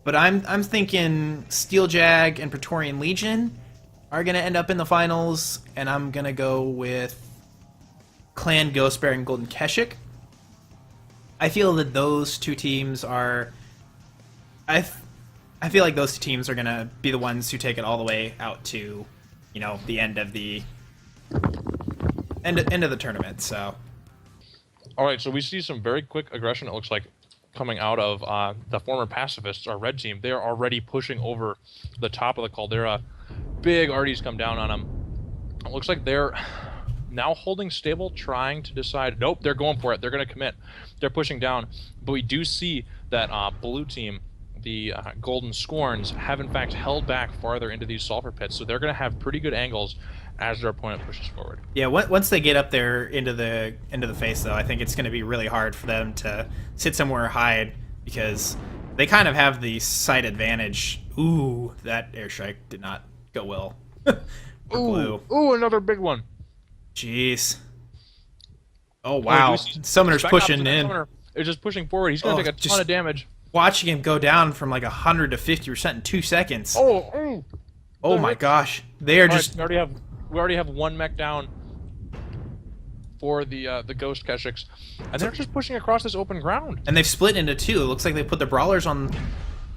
But I'm thinking Steeljag and Praetorian Legion are going to end up in the finals, and I'm going to go with Clan Ghostbear and Golden Keshik. I feel that those two teams are... I feel like those two teams are going to be the ones who take it all the way out to, the end of the tournament, so... All right, so we see some very quick aggression, it looks like, coming out of the former pacifists, our red team. They're already pushing over the top of the caldera. Big arties come down on them. It looks like they're now holding stable, trying to decide. Nope, they're going for it. They're going to commit. They're pushing down. But we do see that blue team, the Golden Scorns, have in fact held back farther into these sulfur pits. So they're going to have pretty good angles as their opponent pushes forward. Yeah, once they get up there into the face, though, I think it's going to be really hard for them to sit somewhere or hide, because they kind of have the sight advantage. Ooh, that airstrike did not go well. Ooh, another big one. Jeez. Oh, wow. Summoner's pushing in. Summoner is just pushing forward. He's going to take a ton of damage. Watching him go down from like 100 to 50% in 2 seconds. Oh my gosh. They are just... We already have one mech down for the Ghost Keshiks, and they're just pushing across this open ground. And they've split into two. It looks like they put the brawlers on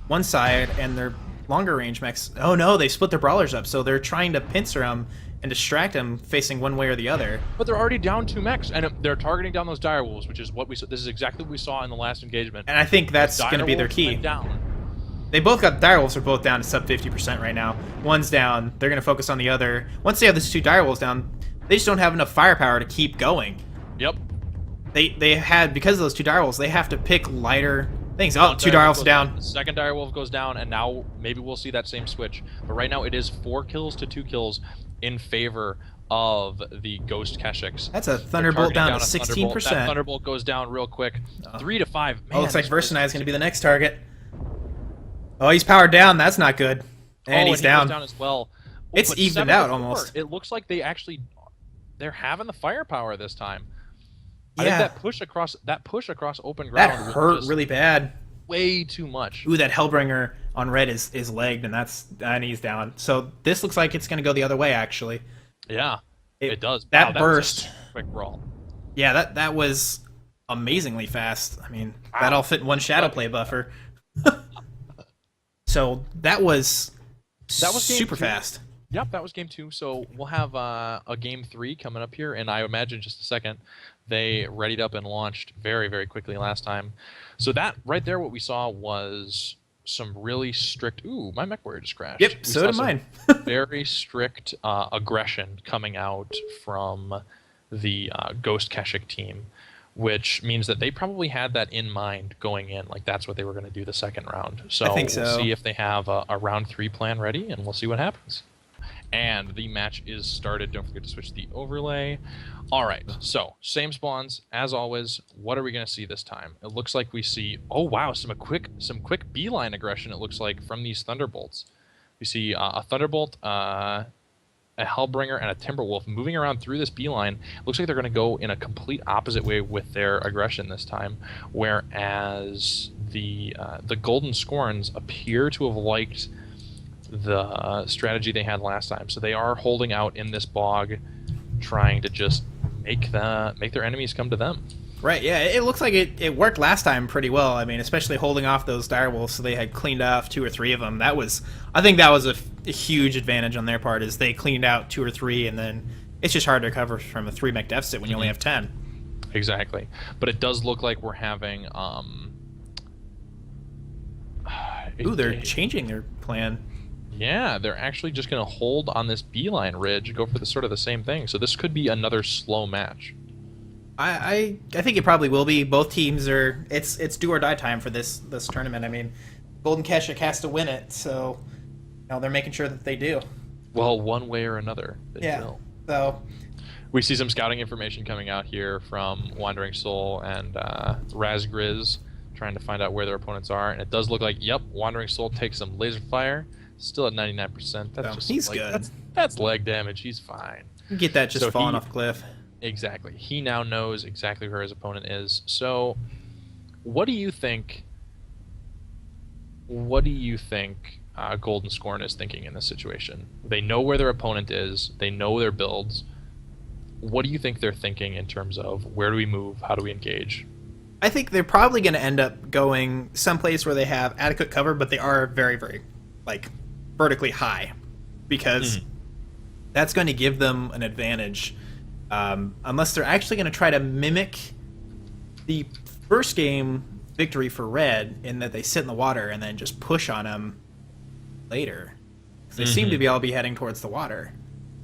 one side and their longer range mechs. Oh no, they split their brawlers up, so they're trying to pincer them and distract them facing one way or the other. But they're already down 2 mechs, and they're targeting down those dire wolves, which is what we saw. This is exactly what we saw in the last engagement. And I think that's going to be their key. They both got direwolves are both down to sub 50% right now. One's down. They're going to focus on the other. Once they have these 2 direwolves down, they just don't have enough firepower to keep going. Yep. They had, because of those 2 direwolves, they have to pick lighter things. Oh, 2 direwolves down. The second direwolf goes down, and now maybe we'll see that same switch. But right now it is 4 kills to 2 kills in favor of the Ghost Keshiks. That's a Thunderbolt down to 16%. That Thunderbolt goes down real quick. 3 to 5. Man, oh, looks like Versanai is going to be the next target. Oh, he's powered down. That's not good. And he's down. Goes down as well. It's evened out almost. It looks like they're having the firepower this time. Yeah. I think that push across open ground that hurt really bad. Way too much. Ooh, that Hellbringer on red is legged, and he's down. So this looks like it's going to go the other way, actually. Yeah, it does. That burst. Quick brawl. Yeah, that was amazingly fast. I mean, that all fit in one shadow play buffer. So that was super fast. Yep, that was game 2. So we'll have a game 3 coming up here, and I imagine just a second. They readied up and launched very, very quickly last time. So that right there, what we saw was some really strict... Ooh, my mech warrior just crashed. Yep, so did mine. Very strict aggression coming out from the Ghost Keshik team, which means that they probably had that in mind going in. Like, that's what they were going to do the second round. So, I think so. We'll see if they have a round 3 plan ready, and we'll see what happens. And the match is started. Don't forget to switch the overlay. All right, so same spawns as always. What are we going to see this time? It looks like we see, oh wow, some quick beeline aggression. It looks like from these Thunderbolts. We see a Thunderbolt, a Hellbringer, and a Timberwolf moving around through this beeline. It looks like they're going to go in a complete opposite way with their aggression this time, whereas the Golden Scorns appear to have liked the strategy they had last time. So they are holding out in this bog, trying to just make their enemies come to them. Right, yeah, it looks like it worked last time pretty well. I mean, especially holding off those direwolves, so they had cleaned off 2 or 3 of them. I think that was a huge advantage on their part, is they cleaned out 2 or 3, and then it's just hard to recover from a 3 mech deficit when you only have 10. Exactly, but it does look like we're having ooh, they're changing their plan. Yeah, they're actually just going to hold on this beeline ridge, go for the sort of the same thing. So this could be another slow match. I think it probably will be. Both teams are. It's do or die time for this tournament. I mean, Golden Keshik has to win it, so they're making sure that they do. Well, one way or another, they will. So we see some scouting information coming out here from Wandering Soul and Razgriz, trying to find out where their opponents are, and it does look like, yep, Wandering Soul takes some laser fire. Still at 99%. That's just he's good. That's leg damage. He's fine. You get that just falling off a cliff. Exactly. He now knows exactly where his opponent is. So, what do you think What do you think Golden Scorn is thinking in this situation? They know where their opponent is. They know their builds. What do you think they're thinking in terms of where do we move? How do we engage? I think they're probably going to end up going someplace where they have adequate cover, but they are very, very, like, vertically high, because that's going to give them an advantage, unless they're actually going to try to mimic the first game victory for Red, in that they sit in the water and then just push on them later. 'Cause they seem to be all be heading towards the water.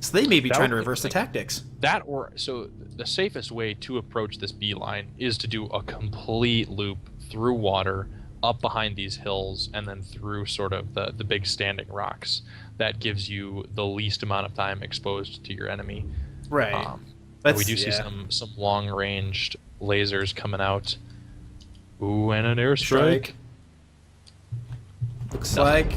So they may be trying to reverse the tactics. That, or so the safest way to approach this B line is to do a complete loop through water, up behind these hills, and then through sort of the big standing rocks. That gives you the least amount of time exposed to your enemy. Right. But we do see some long ranged lasers coming out. Ooh, and an airstrike. Looks like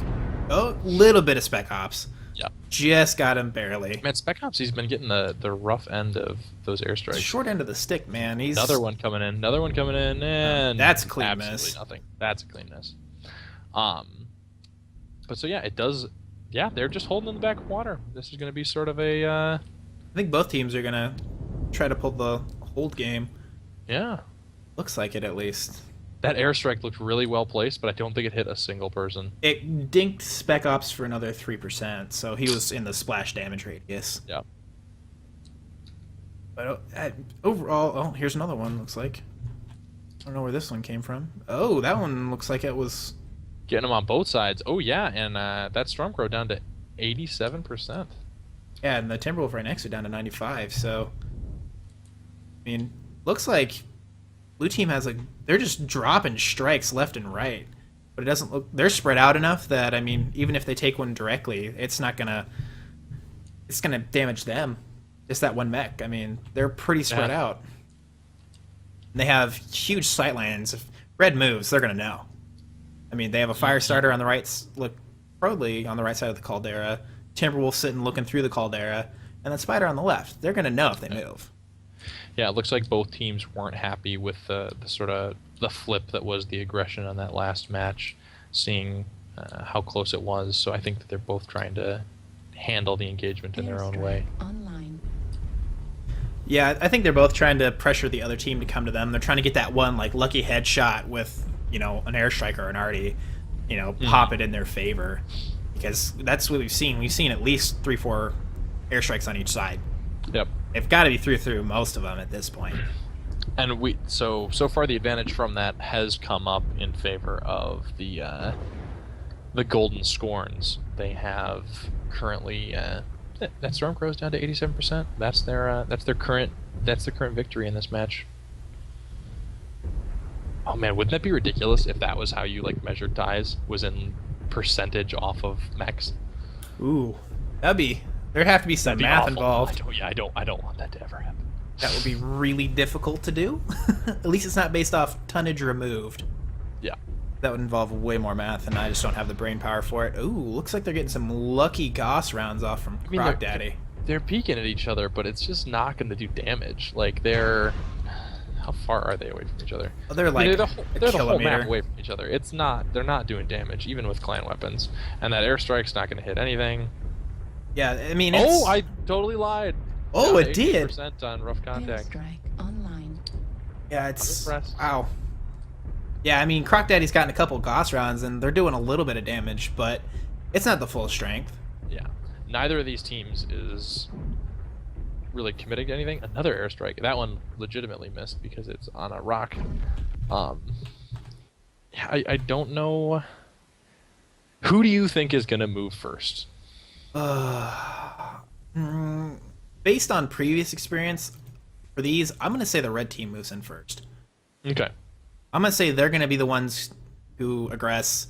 a little bit of Spec Ops. Yeah. Just got him barely. Man, Spec Ops, he's been getting the rough end of those airstrikes. Short end of the stick, man. He's Another one coming in, and that's a clean absolutely miss. Nothing. That's a clean miss. But so yeah, it does. Yeah, they're just holding in the back of water. This is going to be sort of a. I think both teams are gonna try to pull the hold game. Yeah. Looks like it, at least. That airstrike looked really well placed, but I don't think it hit a single person. It dinked Spec Ops for another 3%, so he was in the splash damage radius. Yeah. But overall, oh, here's another one, looks like. I don't know where this one came from. Oh, that one looks like it was... Getting them on both sides. Oh, yeah, and that Stormcrow down to 87%. Yeah, and the Timberwolf right next to it down to 95, so... I mean, looks like blue team has they're just dropping strikes left and right. But it doesn't look... They're spread out enough that, I mean, even if they take one directly, it's not gonna... It's gonna damage them. Just that one mech. I mean, they're pretty spread out. And they have huge sightlines. If Red moves, they're gonna know. I mean, they have a fire starter on the right, probably on the right side of the caldera. Timberwolf sitting looking through the caldera, and then Spider on the left. They're gonna know if they move. Yeah, it looks like both teams weren't happy with the sort of the flip that was the aggression on that last match, seeing how close it was. So I think that they're both trying to handle the engagement in their own way. Online. Yeah, I think they're both trying to pressure the other team to come to them. They're trying to get that one like lucky headshot with, you know, an airstrike or an arty, you know, pop it in their favor, because that's what we've seen. We've seen at least 3-4 airstrikes on each side. Yep. They've got to be through most of them at this point. And so far the advantage from that has come up in favor of the Golden Scorns. They have currently that Stormcrow's down to 87%. That's their current victory in this match. Oh man, wouldn't that be ridiculous if that was how you like measured ties, was in percentage off of mechs? Ooh, there'd have to be some math involved. I don't want that to ever happen. That would be really difficult to do. At least it's not based off tonnage removed. Yeah. That would involve way more math, and I just don't have the brain power for it. Ooh, looks like they're getting some lucky Goss rounds off from Croc Daddy. They're peeking at each other, but it's just not going to do damage. Like, they're... How far are they away from each other? Oh, they're like they're the whole map away from each other. They're not doing damage, even with clan weapons. And that airstrike's not going to hit anything. Yeah, I mean, Oh, I totally lied. Oh, it did. 80% on rough contact. Airstrike online. Yeah, it's... I'm impressed. Wow. Yeah, I mean, Croc Daddy's gotten a couple Goss rounds, and they're doing a little bit of damage, but it's not the full strength. Yeah. Neither of these teams is really committing to anything. Another airstrike. That one legitimately missed because it's on a rock. I don't know. Who do you think is going to move first? Based on previous experience for these, I'm going to say the red team moves in first. Okay. I'm going to say they're going to be the ones who aggress,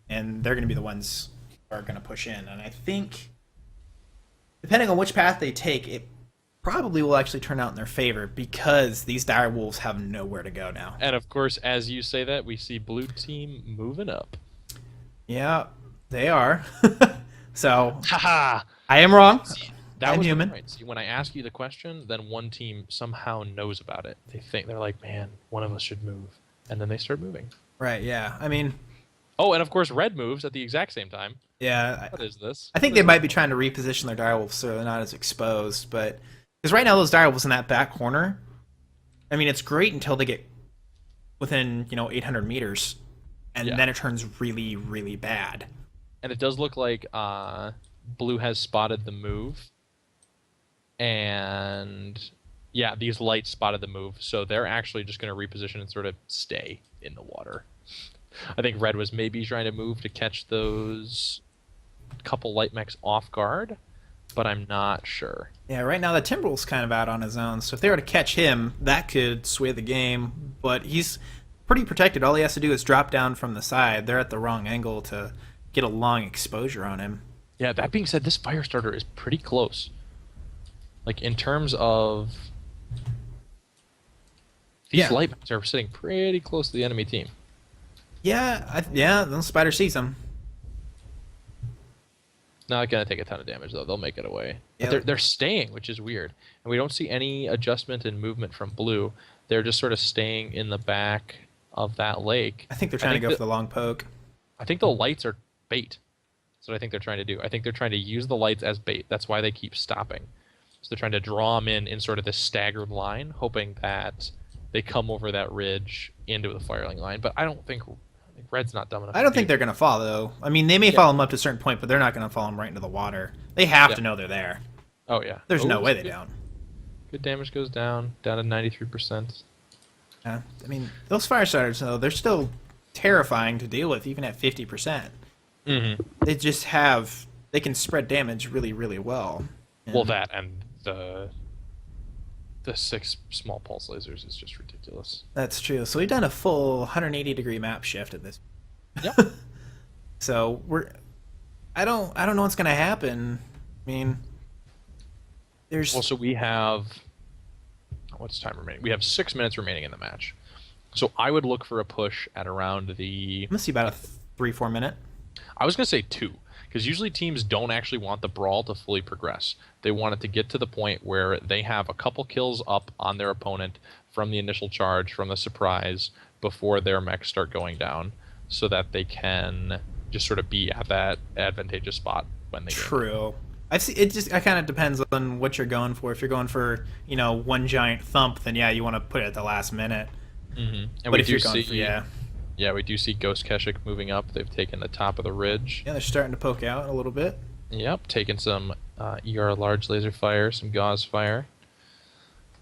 and they're going to be the ones who are going to push in. And I think, depending on which path they take, it probably will actually turn out in their favor, because these dire wolves have nowhere to go now. And of course, as you say that, we see blue team moving up. Yeah, they are. So, Haha! I am wrong. That was human. the point. See, when I ask you the question, then one team somehow knows about it. They're like, man, one of us should move, and then they start moving. Right, yeah. I mean, Oh, and of course, red moves at the exact same time. Yeah, What is this? I think they might be trying to reposition their direwolves so they're not as exposed. But because right now those direwolves in that back corner, I mean, it's great until they get within 800 meters, and Yeah. then it turns really, really bad. And it does look like blue has spotted the move, and yeah, these lights spotted the move, so they're actually just going to reposition and sort of stay in the water. I think red was maybe trying to move to catch those couple light mechs off guard, but I'm not sure. Yeah, right now the Timberwolf's kind of out on his own, so if they were to catch him, that could sway the game. But he's pretty protected. All he has to do is drop down from the side. They're at the wrong angle to get a long exposure on him. Yeah, that being said, this fire starter is pretty close. Like, in terms of... These light mechs are sitting pretty close to the enemy team. Yeah, then Spider sees him. Not gonna take a ton of damage though. They'll make it away. Yeah. But they're staying, which is weird, and we don't see any adjustment in movement from blue. They're just sort of staying in the back of that lake. I think they're trying to go for the long poke. I think the lights are bait. That's what I think they're trying to do. I think they're trying to use the lights as bait. That's why they keep stopping. So they're trying to draw them in sort of this staggered line, hoping that they come over that ridge into the firing line. But I think red's not dumb enough. I don't think they're going to fall, though. I mean, they may follow him up to a certain point, but they're not going to follow him right into the water. They have to know they're there. Oh, yeah. There's no way they don't. Good damage goes down to 93%. Yeah. I mean, those fire starters, though, they're still terrifying to deal with, even at 50%. Mm-hmm. They just they can spread damage really, really well. Well, that and the 6 small pulse lasers is just ridiculous. That's true. So we've done a full 180-degree map shift at this. Yep. So I don't know what's gonna happen. I mean, so we have what's time remaining? We have 6 minutes remaining in the match. So I would look for a push at around the. I'm gonna see about a 3-4 minute. I was gonna say 2. Because usually teams don't actually want the brawl to fully progress. They want it to get to the point where they have a couple kills up on their opponent from the initial charge, from the surprise, before their mechs start going down, so that they can just sort of be at that advantageous spot when they get True. It kind of depends on what you're going for. If you're going for one giant thump, then yeah, you want to put it at the last minute. Mm-hmm. And but if you're going for Yeah, we do see Ghost Keshik moving up. They've taken the top of the ridge. Yeah, they're starting to poke out a little bit. Yep, taking some ER large laser fire, some gauze fire.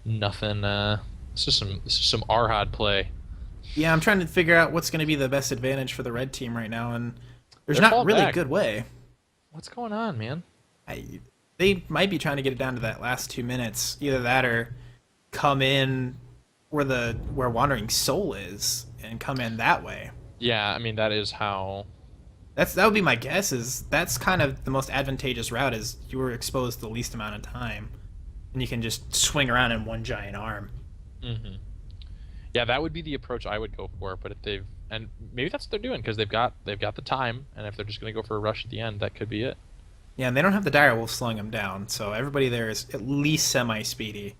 Nothing. This is some Arhad play. Yeah, I'm trying to figure out what's going to be the best advantage for the red team right now, and there's They're not really a back. good way. What's going on, man? They might be trying to get it down to that last 2 minutes. Either that or come in where Wandering Soul is and come in that way. Yeah, I mean that is how. That would be my guess. Is that's kind of the most advantageous route. Is you were exposed the least amount of time, and you can just swing around in one giant arm. Mm-hmm. Yeah, that would be the approach I would go for. But if and maybe that's what they're doing because they've got the time, and if they're just going to go for a rush at the end, that could be it. Yeah, and they don't have the direwolf slowing them down, so everybody there is at least semi-speedy.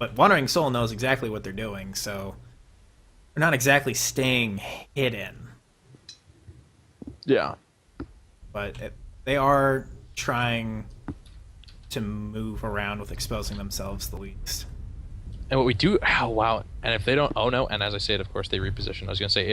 But Wandering Soul knows exactly what they're doing, so they're not exactly staying hidden. Yeah. But they are trying to move around with exposing themselves the least. And what we do, oh wow! And if they don't, oh no! And as I said, of course they reposition. I was gonna say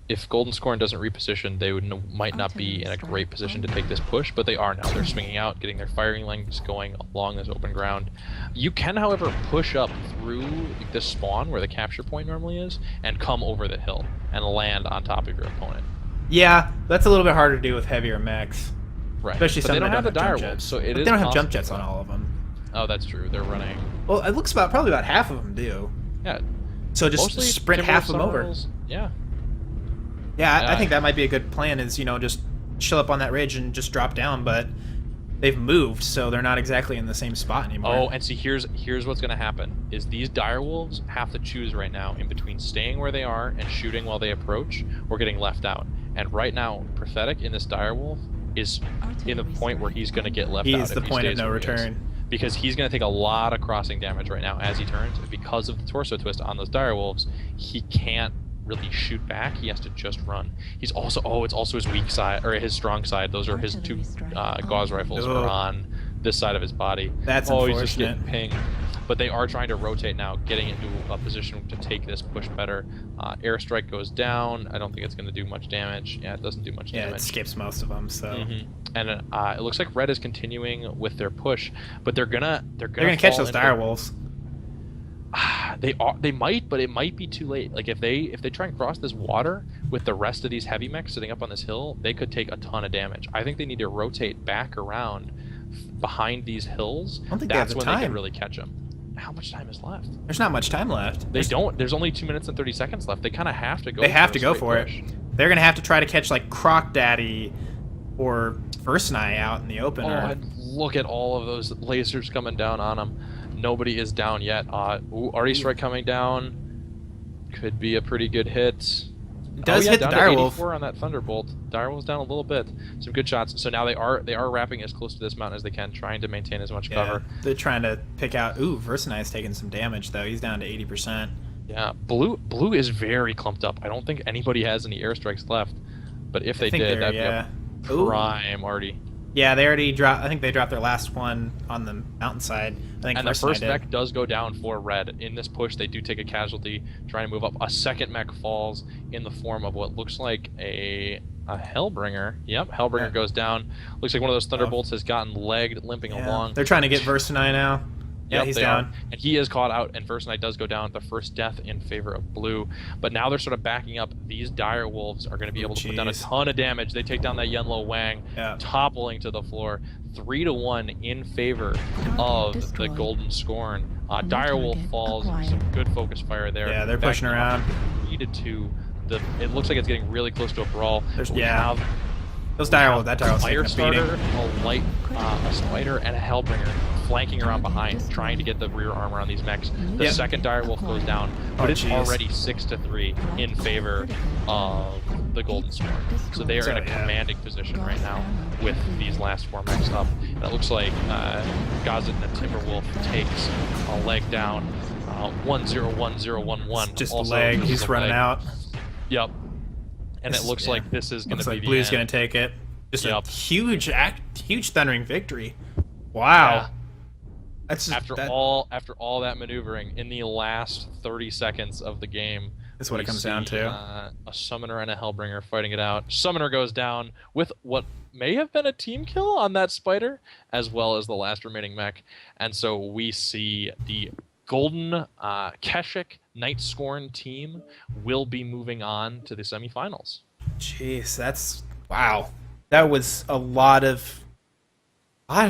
if Golden Scorn doesn't reposition, they might not be in a great position to take this push, but they are now. They're swinging out, getting their firing lanes going along this open ground. You can, however, push up through this spawn where the capture point normally is and come over the hill and land on top of your opponent. Yeah, that's a little bit harder to do with heavier mechs. Right. Especially but some they don't that have the jump dire jets. wolves, so it But is they don't have jump possible. jets on all of them. Oh, that's true. They're running. Well, it looks probably about half of them do. Yeah. So just Mostly sprint half of them over. Timberwolves. Yeah. Yeah, I think that might be a good plan. Is just chill up on that ridge and just drop down. But they've moved, so they're not exactly in the same spot anymore. Oh, and see, here's what's going to happen: is these dire wolves have to choose right now in between staying where they are and shooting while they approach, or getting left out. And right now, Prophetic in this dire wolf is in the point where he's going to get left out. He's the point of no return. Because he's going to take a lot of crossing damage right now as he turns. And because of the torso twist on those dire wolves, he can't really shoot back. He has to just run. He's also it's also his weak side or his strong side. Those are his two gauze rifles are on this side of his body. That's He's just unfortunate. getting pinged. But they are trying to rotate now, getting into a position to take this push better. Airstrike goes down. I don't think it's going to do much damage. Yeah, it doesn't do much damage. Yeah, it skips most of them. So. And it looks like Red is continuing with their push, but they're gonna catch those dire wolves. They might, but it might be too late. Like if they try and cross this water with the rest of these heavy mechs sitting up on this hill, they could take a ton of damage. I think they need to rotate back around behind these hills. I don't think that's they have the when time. they can really catch them. How much time is left? There's not much time left. There's only 2 minutes and 30 seconds left. They kind of have to go. They have to go straight for push. it. They're gonna have to try to catch like Croc Daddy or Versenai out in the open. And look at all of those lasers coming down on them. Nobody is down yet. Artie Strike coming down. Could be a pretty good hit. It does hit the down to direwolf 84 on that Thunderbolt. Direwolf's down a little bit. Some good shots. So now they are wrapping as close to this mountain as they can, trying to maintain as much cover. They're trying to pick out. Versenai's taking some damage though. He's down to 80%. Yeah, blue is very clumped up. I don't think anybody has any airstrikes left. But if they did, that'd be a prime Artie. Yeah, they already dropped. I think they dropped their last one on the mountainside. I think. And the first mech does go down for Red. In this push, they do take a casualty, trying to move up. A second mech falls in the form of what looks like a Hellbringer. Yep, Hellbringer goes down. Looks like one of those Thunderbolts has gotten legged, limping along. They're trying to get Versenai now. Yeah, he's down. And he is caught out, and Versenai does go down. The first death in favor of blue. But now they're sort of backing up. These dire wolves are going to be able to put down a ton of damage. They take down that Yunlo Wang, toppling to the floor. 3-1 in favor of the Golden Scorn. Dire wolf falls. Some good focus fire there. Yeah, they're pushing around. 3-2. It looks like it's getting really close to a brawl. Those dire wolves. That dire wolf's fire taking a beating. starter, a spider, and a Hellbringer flanking around behind, trying to get the rear armor on these mechs. The second dire wolf goes down, but it's already 6-3 in favor of the Golden Scorn. So they are in a commanding position right now with these last 4 mechs up. And it looks like Gazet and the Timberwolf takes a leg down. 1-0-1-0-1-1. Just a leg. He's running out. Yep. And it looks like this is going to be the Blue's end. going to take it. Just a huge thundering victory. Wow. Yeah. That's just, after all that maneuvering in the last 30 seconds of the game, that's what it comes down to. A Summoner and a Hellbringer fighting it out. Summoner goes down with what may have been a team kill on that Spider, as well as the last remaining mech. And so we see the Golden Keshik Night Scorn team will be moving on to the semifinals. Jeez, that's wow. That was a lot of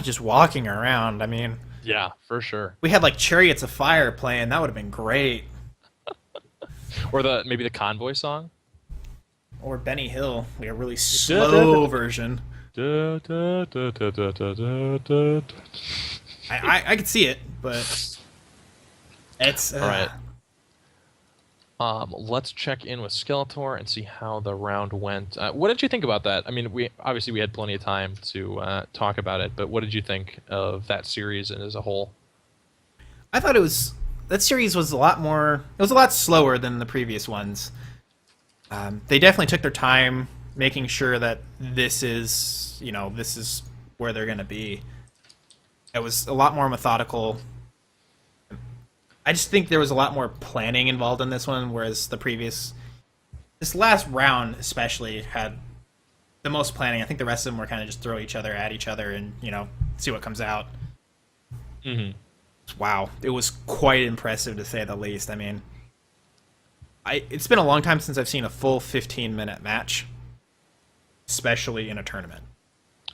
just walking around. I mean, yeah, for sure. We had like Chariots of Fire playing. That would have been great. Or maybe the Convoy song. Or Benny Hill, like a really slow version. I could see it, but it's all right. Let's check in with Skeletor and see how the round went. What did you think about that? I mean, we had plenty of time to talk about it, but what did you think of that series and as a whole? I thought that series was a lot more. It was a lot slower than the previous ones. They definitely took their time making sure that this is where they're going to be. It was a lot more methodical. I just think there was a lot more planning involved in this one, whereas this last round especially had the most planning. I think the rest of them were kind of just throw each other at each other and, see what comes out. Mm-hmm. Wow. It was quite impressive to say the least. I mean, it's been a long time since I've seen a full 15-minute match, especially in a tournament.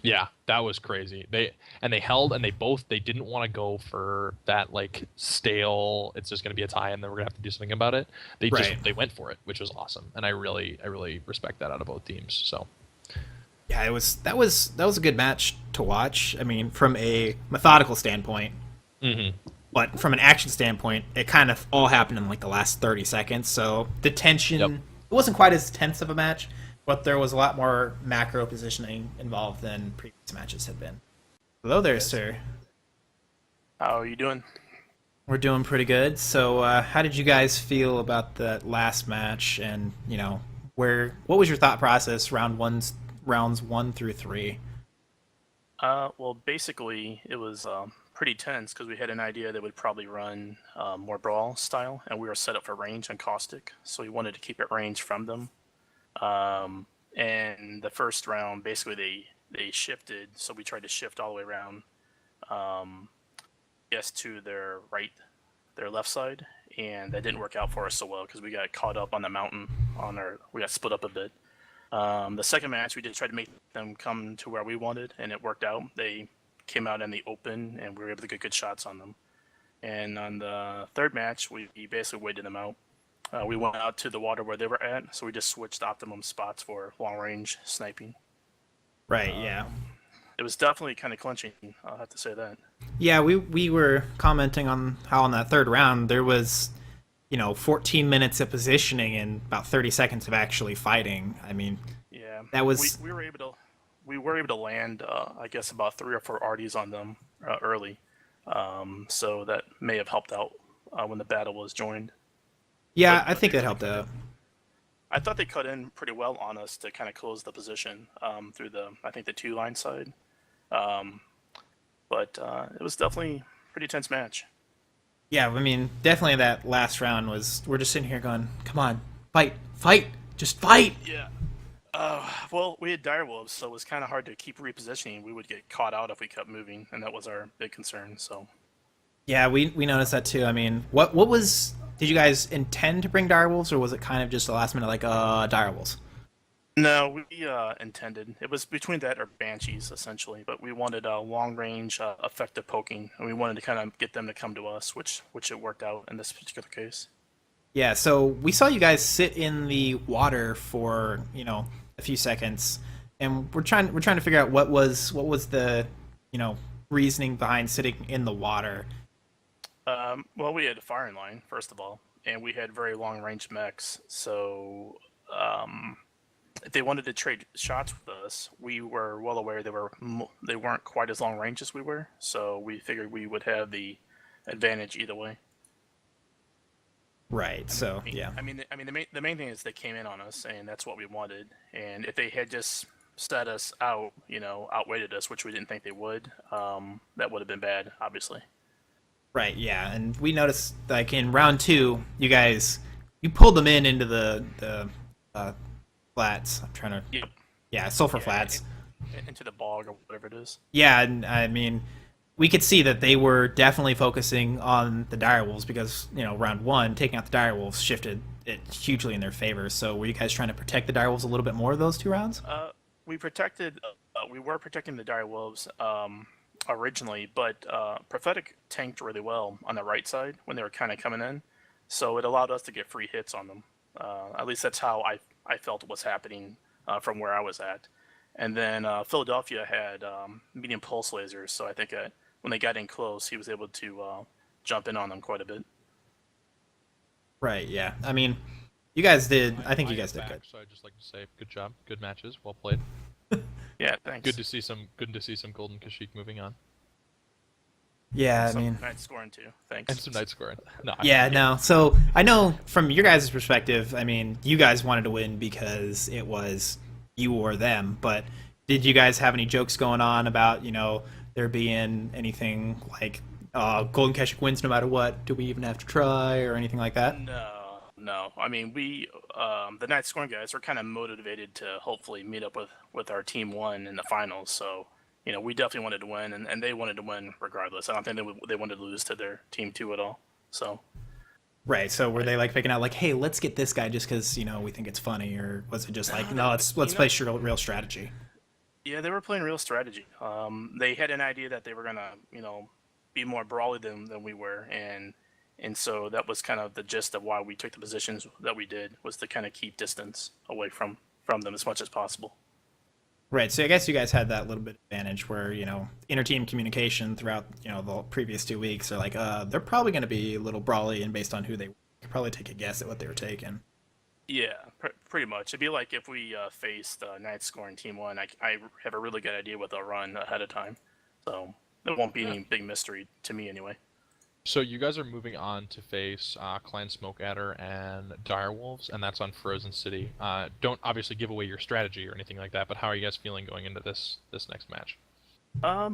Yeah, that was crazy. They held, and they didn't want to go for that like stale. It's just going to be a tie, and then we're gonna have to do something about it. They went for it, which was awesome, and I really respect that out of both teams. So yeah, that was a good match to watch. I mean, from a methodical standpoint, but from an action standpoint, it kind of all happened in like the last 30 seconds. So the tension, it wasn't quite as tense of a match. But there was a lot more macro positioning involved than previous matches had been. Hello there, sir. How are you doing? We're doing pretty good. So, how did you guys feel about that last match? And what was your thought process rounds 1 through 3? Well, basically, it was pretty tense because we had an idea that would probably run more brawl style, and we were set up for range on caustic, so we wanted to keep it range from them. And the first round, basically, they shifted, so we tried to shift all the way around, yes, to their left side, and that didn't work out for us so well because we got caught up on the mountain we got split up a bit. The second match, we did try to make them come to where we wanted, and it worked out. They came out in the open, and we were able to get good shots on them. And on the third match, we basically waited them out. We went out to the water where they were at, so we just switched optimum spots for long-range sniping. Right. Yeah. It was definitely kind of clinching, I'll have to say that. Yeah. We were commenting on how on that third round there was 14 minutes of positioning and about 30 seconds of actually fighting. I mean, Yeah, that was we were able to land, I guess, about 3 or 4 arties on them early, so that may have helped out when the battle was joined. yeah. But I think that helped out. I thought they cut in pretty well on us to kind of close the position through I think the 2-line side, but it was definitely a pretty tense match. Yeah. I mean, definitely that last round was. We're just sitting here going, "Come on, fight, fight, just fight." Yeah. Well, we had direwolves, so it was kind of hard to keep repositioning. We would get caught out if we kept moving, and that was our big concern. So, Yeah, we noticed that too. I mean, what was? Did you guys intend to bring direwolves, or was it kind of just the last minute like direwolves? no, we intended it was between that or banshees essentially, but we wanted a long range, effective poking, and we wanted to kind of get them to come to us, which it worked out in this particular case. Yeah. So we saw you guys sit in the water for a few seconds, and we're trying to figure out what was the reasoning behind sitting in the water. Well, we had a firing line first of all, and we had very long range mechs, so if they wanted to trade shots with us, we were well aware they weren't quite as long range as we were, so we figured we would have the advantage either way. Right. So I mean, yeah. the main thing is they came in on us, and that's what we wanted. And if they had just set us out, outweighted us, which we didn't think they would, that would have been bad, obviously. Right. Yeah. And we noticed like in round 2, you pulled them into the flats. I'm trying to Yep. yeah sulfur Yeah, flats. into the bog or whatever it is. Yeah, and I mean, we could see that they were definitely focusing on the direwolves because round 1 taking out the direwolves shifted it hugely in their favor. So were you guys trying to protect the direwolves a little bit more those 2 rounds? We were protecting the dire wolves originally, but prophetic tanked really well on the right side when they were kind of coming in, so it allowed us to get free hits on them. At least that's how I felt was happening from where I was at. And then Philadelphia had medium pulse lasers, so I think when they got in close, he was able to jump in on them quite a bit. Right. Yeah. I mean, you guys did. I think you am guys did back, good. so I'd just like to say, good job, good matches, well played. Yeah, thanks. Good to see some Golden Kashyyyk moving on, Yeah. I Some mean, night scoring too. and Thanks. some night scoring. No, yeah. No. So I know from your guys' perspective. I mean, you guys wanted to win because it was you or them. But did you guys have any jokes going on about there being anything like Golden Keshick wins no matter what? Do we even have to try or anything like that? No, no. I mean, the night scoring guys, were kind of motivated to hopefully meet up with our team one in the finals. So, we definitely wanted to win, and they wanted to win regardless. I don't think they wanted to lose to their team two at all. So, Right. So were they like picking out like, hey, let's get this guy just because we think it's funny, or was it just like, no, let's play real strategy? yeah, they were playing real strategy. They had an idea that they were gonna, be more brawly than we were, and so that was kind of the gist of why we took the positions that we did, was to kind of keep distance away from them as much as possible. Right. So I guess you guys had that little bit advantage where inter-team communication throughout the previous 2 weeks are like, they're probably going to be a little brawly, and based on who they could probably take a guess at what they were taking. Yeah, pretty much. It'd be like if we faced Night Scoring Team 1. I have a really good idea what they'll run ahead of time. So it won't be any big mystery to me anyway. So you guys are moving on to face Clan Smoke Adder and Direwolves, and that's on Frozen City. Don't obviously give away your strategy or anything like that, but how are you guys feeling going into this next match? I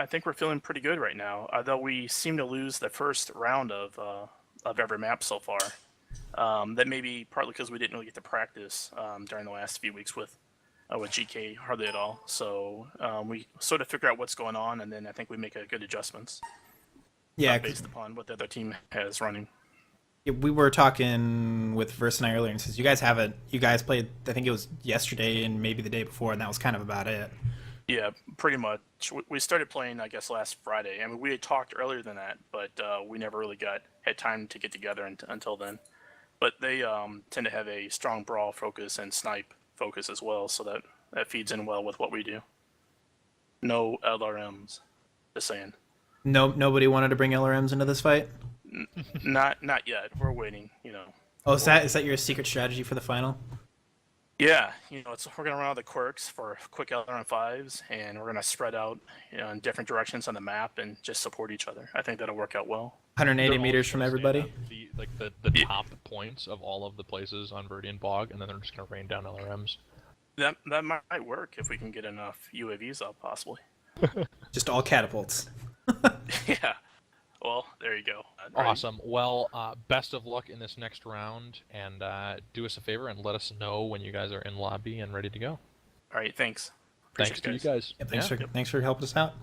think we're feeling pretty good right now. Although we seem to lose the first round of every map so far. That may be partly because we didn't really get to practice during the last few weeks with GK hardly at all. So we sort of figure out what's going on, and then I think we make a good adjustments Yeah, based upon what the other team has running. we were talking with Verse and I earlier, and says you guys played, I think it was yesterday and maybe the day before, and that was kind of about it. Yeah, pretty much. We started playing, I guess, last Friday. I mean, we had talked earlier than that, but we never really had time to get together until then. But they tend to have a strong brawl focus and snipe focus as well, so that feeds in well with what we do. No LRMs, just saying. No, nobody wanted to bring LRMs into this fight. Not yet. We're waiting. Oh, is that your secret strategy for the final? Yeah, we're gonna run out the quirks for quick LRM5s, and we're gonna spread out, in different directions on the map and just support each other. I think that'll work out well. 180 They're meters all from gonna stand everybody. at the top points of all of the places on Verdian Bog, and then they're just going to rain down LRMs. That might work if we can get enough UAVs up, possibly. Just all catapults. Yeah. Well, there you go. Awesome. Well, best of luck in this next round, and do us a favor and let us know when you guys are in lobby and ready to go. All right. Thanks. Thanks to you guys. Yep, thanks Yeah. for helping us out.